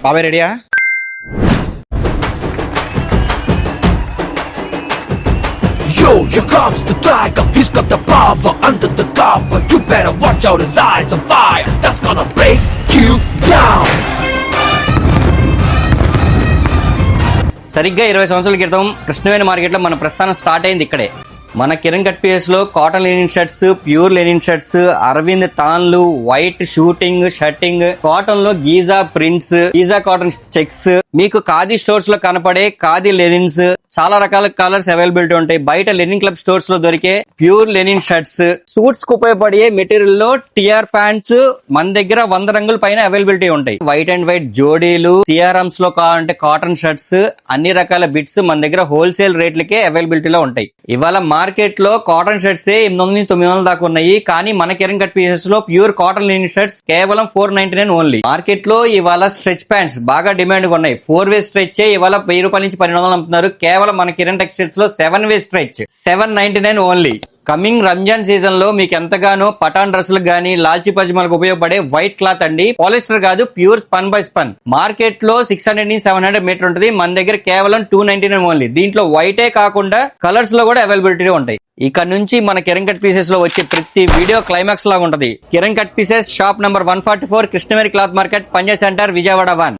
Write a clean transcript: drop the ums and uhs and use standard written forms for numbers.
బాబాయ్ రెడీయా? Yo, here comes the tiger. He's got the power under the cover. You better watch out, his eyes on fire. That's gonna break you down. సరిగ్గా 20 సంవత్సరాల క్రితం కృష్ణవేణి మార్కెట్లో మన ప్రస్థానం start అయింది ఇక్కడే. మన కిరణ్ కట్ పిఎస్ లో cotton linen shirts, pure linen shirts, Arvind తాన్లు, వైట్ షూటింగ్, షర్టింగ్, కాటన్ లో Giza prints, Giza cotton checks, మీకు ఖాదీ స్టోర్స్ లో కనపడే ఖాదీ లెనిన్స్, చాలా రకాల కలర్స్ అవైలబిలిటీ ఉంటాయి. బయట లెనిన్ క్లబ్ స్టోర్స్ లో దొరికే ప్యూర్ లెనిన్ షర్ట్స్, సూట్స్ కు ఉపయోగపడే మెటీరియల్ లో టిఆర్ ప్యాంట్స్ మన దగ్గర 100 రంగుల పైన అవైలబిలిటీ ఉంటాయి. వైట్ అండ్ వైట్ జోడీలు, టిఆర్ఎంస్ లో కావాలంటే కాటన్ షర్ట్స్, అన్ని రకాల బిట్స్ మన దగ్గర హోల్సేల్ రేట్లకే అవైలబిలిటీలో ఉంటాయి. ఇవాళ మార్కెట్ లో కాటన్ షర్ట్స్ 800-900 దాకా ఉన్నాయి. కానీ మన కిరణ్ కట్ పీసెస్ లో ప్యూర్ కాటన్ లెనిన్ షర్ట్స్ కేవలం 499 ఓన్లీ. మార్కెట్ లో ఇవాళ స్ట్రెచ్ ప్యాంట్స్ బాగా డిమాండ్ గా ఉన్నాయి. 4 వే స్ట్రెచ్ ఇవాళ 1000 రూపాయల నుంచి 1200 అమ్ముతున్నారు. కేవలం మన కిరణ్ టెక్స్టైల్స్ లో 7 way stretch 799 only. Coming Ramzan season లో మీకు ఎంతగానో పటాన్ డ్రెస్సులకు గానీ, లాల్చీ పజ్మాలకు ఉపయోగపడే వైట్ క్లాత్ అండి. పాలిస్టర్ కాదు, pure spun by spun. Market లో 600-700 మీటర్ ఉంటుంది. మన దగ్గర కేవలం 299 ఓన్లీ. దీంట్లో వైటే కాకుండా కలర్స్ లో కూడా అవైలబిలిటీ ఉంటాయి. ఇక నుంచి మన కిరణ్ కట్ పీసెస్ లో వచ్చే ప్రతి వీడియో క్లైమాక్స్ లాగా ఉంటది. Kiran cut pieces shop number 144, Krishnaveni cloth market, Panja centre, Vijayawada 1.